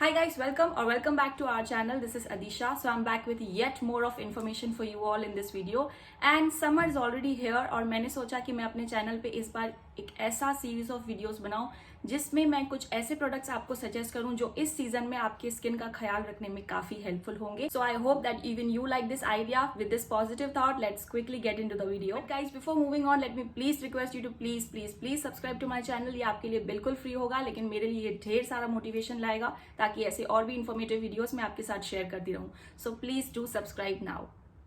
Hi guys, welcome or welcome back to our channel. This is Adisha. So I'm back with yet more of information for you all in this video. And summer is already here और मैंने सोचा कि मैं अपने channel पे इस बार एक ऐसा सीरीज ऑफ वीडियोस बनाऊं जिसमें मैं कुछ ऐसे प्रोडक्ट्स आपको सजेस्ट करूं जो इस सीजन में आपके स्किन का ख्याल रखने में काफी हेल्पफुल होंगे. So I hope that even you like this idea. With this positive thought let's quickly get into the video. Guys, before moving on let me please request you to please subscribe to my channel. ये आपके लिए बिल्कुल free होगा लेकिन मेरे लिए ढेर सारा मोटिवेशन लाएगा ताकि ऐसे और भी इन्फॉर्मेटिव वीडियोस मैं आपके साथ शेयर करती रहूं. So please do subscribe now.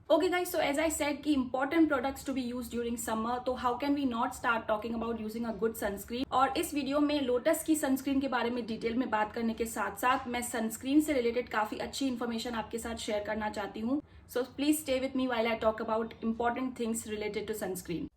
Okay guys, so as I said कि important products to be used during summer, तो how can we not start talking about using a good sunscreen. और इस video में lotus की sunscreen के बारे में detail में बात करने के साथ साथ मैं सनस्क्रीन से रिलेटेड काफी अच्छी इन्फॉर्मेशन आपके साथ शेयर करना चाहती हूँ. So please stay with me while I talk about important things related to sunscreen.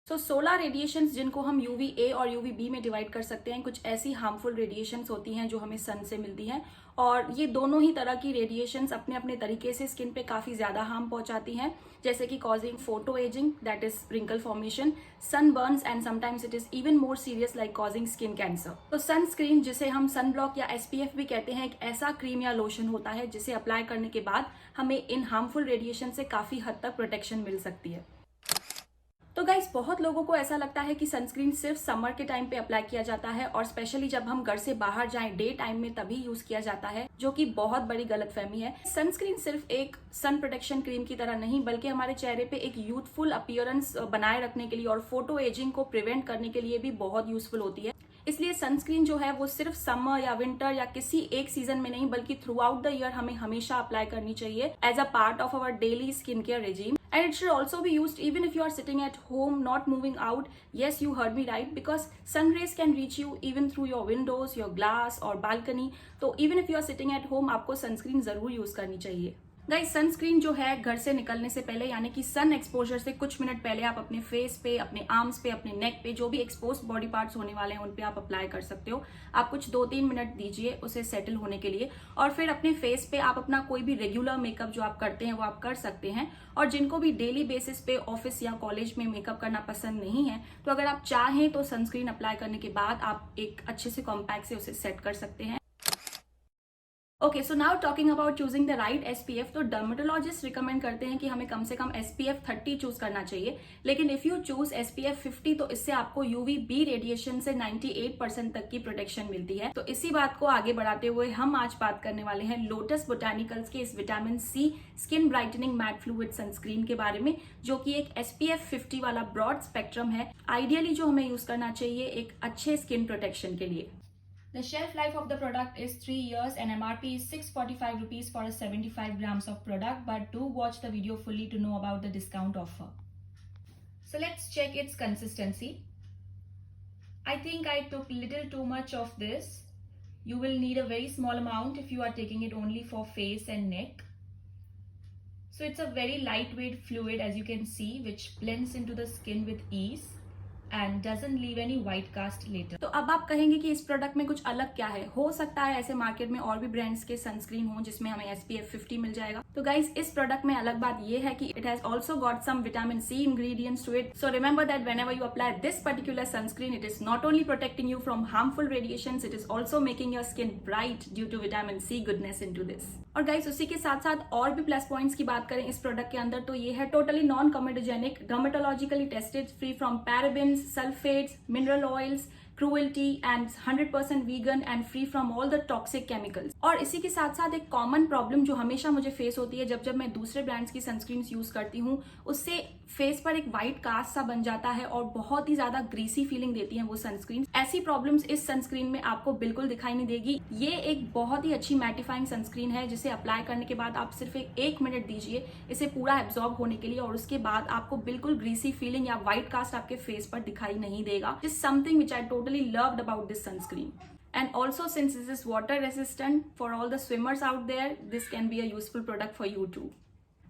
So solar radiations, जिनको हम UVA और UVB में डिवाइड कर सकते हैं, कुछ ऐसी हार्मफुल रेडिएशंस होती हैं जो हमें सन से मिलती हैं. और ये दोनों ही तरह की रेडिएशंस अपने अपने तरीके से स्किन पे काफी ज्यादा हार्म पहुंचाती हैं, जैसे कि causing photo ageing, that is wrinkle formation, sunburns and sometimes it is even more serious like causing skin cancer. तो सनस्क्रीन, जिसे हम सन ब्लॉक या SPF भी कहते हैं, एक ऐसा क्रीम या लोशन होता है जिसे अप्लाई करने के बाद हमें इन हार्मफुल रेडिएशन से काफी हद तक प्रोटेक्शन मिल सकती है. तो गाइस, बहुत लोगों को ऐसा लगता है कि सनस्क्रीन सिर्फ समर के टाइम पे अप्लाई किया जाता है और स्पेशली जब हम घर से बाहर जाएं डे टाइम में तभी यूज किया जाता है, जो कि बहुत बड़ी गलतफहमी है. सनस्क्रीन सिर्फ एक सन प्रोटेक्शन क्रीम की तरह नहीं बल्कि हमारे चेहरे पे एक यूथफुल अपीयरेंस बनाए रखने के लिए और फोटो एजिंग को प्रिवेंट करने के लिए भी बहुत यूजफुल होती है. इसलिए सनस्क्रीन जो है वो सिर्फ समर या विंटर या किसी एक सीजन में नहीं बल्कि थ्रू आउट द ईयर हमें हमेशा अप्लाई करनी चाहिए as a part of our daily skin care regime. And it should also be used even if you are sitting at home, not moving out. Yes, you heard me right, because sun rays can reach you even through your windows, your glass or balcony. तो even if you are sitting at home, आपको sunscreen जरूर use करनी चाहिए. Guys, sunscreen जो है घर से निकलने से पहले यानी कि सन एक्सपोजर से कुछ मिनट पहले आप अपने फेस पे, अपने आर्म्स पे, अपने नेक पे, जो भी एक्सपोज बॉडी पार्ट्स होने वाले हैं उन पे आप अप्लाई कर सकते हो. आप कुछ 2-3 मिनट दीजिए उसे सेटल होने के लिए और फिर अपने फेस पे आप अपना कोई भी रेगुलर मेकअप जो आप करते हैं वो आप कर सकते हैं. और जिनको भी डेली बेसिस पे ऑफिस या कॉलेज में मेकअप करना पसंद नहीं है तो अगर आप चाहें तो सनस्क्रीन अप्लाई करने के बाद आप एक अच्छे से कॉम्पैक्ट से उसे सेट कर सकते हैं. Okay, so now talking about choosing the right SPF. तो डर्मेटोलॉजिस्ट रिकमेंड करते हैं कि हमें कम से कम SPF 30 चूज करना चाहिए, लेकिन इफ यू चूज SPF 50 तो इससे आपको UVB रेडिएशन से 98% तक की प्रोटेक्शन मिलती है. तो इसी बात को आगे बढ़ाते हुए हम आज बात करने वाले हैं लोटस बोटानिकल्स के इस vitamin C skin brightening matte fluid sunscreen के बारे में, जो कि एक SPF 50 वाला ब्रॉड स्पेक्ट्रम है, आइडियली जो हमें यूज करना चाहिए एक अच्छे स्किन प्रोटेक्शन के लिए. The shelf life of the product is 3 years and MRP is 645 rupees for a 75 grams of product, but do watch the video fully to know about the discount offer. So let's check its consistency. I think I took little too much of this. You will need a very small amount if you are taking it only for face and neck. So it's a very lightweight fluid, as you can see, which blends into the skin with ease and doesn't leave any white cast later. तो अब आप कहेंगे कि इस product में कुछ अलग क्या है. हो सकता है ऐसे मार्केट में और भी ब्रांड्स के सनस्क्रीन हो जिसमें हमें SPF 50 मिल जाएगा. तो गाइस, इस प्रोडक्ट में अलग बात ये है कि it has also got some vitamin C ingredients to it. So remember that whenever you apply this particular sunscreen, it is not only protecting you from harmful radiations, it is also making your skin bright due to vitamin C goodness into this. और guys, उसी के साथ साथ और भी plus points की बात करें इस प्रोडक्ट के अंदर तो ये है totally non comedogenic, dermatologically tested, free from parabens, sulfates, mineral oils, cruelty and 100% vegan and free from all the toxic chemicals. और इसी के साथ साथ एक कॉमन प्रॉब्लम जो हमेशा मुझे फेस होती है जब मैं दूसरे ब्रांड्स की सनस्क्रीन यूज करती हूँ, उससे फेस पर एक व्हाइट कास्ट सा बन जाता है और बहुत ही ज्यादा ग्रीसी फीलिंग देती है वो सनस्क्रीन. ऐसी प्रॉब्लम्स इस सनस्क्रीन में आपको बिल्कुल दिखाई नहीं देगी. ये एक बहुत ही अच्छी मैटिफाइंग सनस्क्रीन है जिसे अप्लाई करने के बाद आप सिर्फ 1 मिनट दीजिए इसे पूरा एब्जॉर्ब होने के लिए और उसके बाद आपको बिल्कुल ग्रीसी फीलिंग या व्हाइट कास्ट आपके फेस पर दिखाई नहीं देगा. This something which I totally loved about this sunscreen. And also, since this is water resistant for all the swimmers out there, this can be a useful product for you too.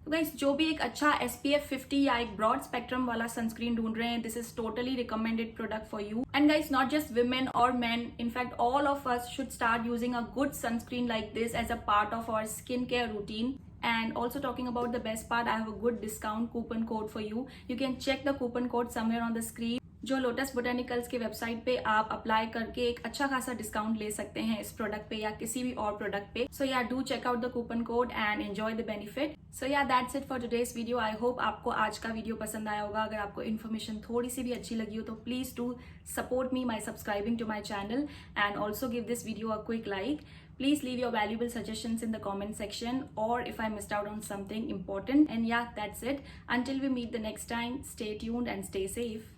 तो guys, जो भी एक अच्छा SPF 50 या एक broad spectrum वाला sunscreen ढूंढ रहे हैं, this is totally recommended product for you. And guys, not just women और man, in fact all of us should start using a good sunscreen like this as a part of our skin care routine. And also talking about the best part, I have a good discount coupon code for you. You can check the coupon code somewhere on the screen. जो lotus botanicals के website पे आप apply करके एक अच्छा खासा discount ले सकते हैं इस प्रोडक्ट पे या किसी भी और प्रोडक्ट पे. So yeah do check out the coupon code and enjoy the benefit. So yeah that's it for today's video. I hope आपको आज का वीडियो पसंद आया होगा. अगर आपको इन्फॉर्मेशन थोड़ी सी भी अच्छी लगी हो तो please do support me by subscribing to my channel and also give this video a quick like. Please leave your valuable suggestions in the comment section or if I missed out on something important. And yeah, that's it. Until we meet the next time, stay tuned and stay safe.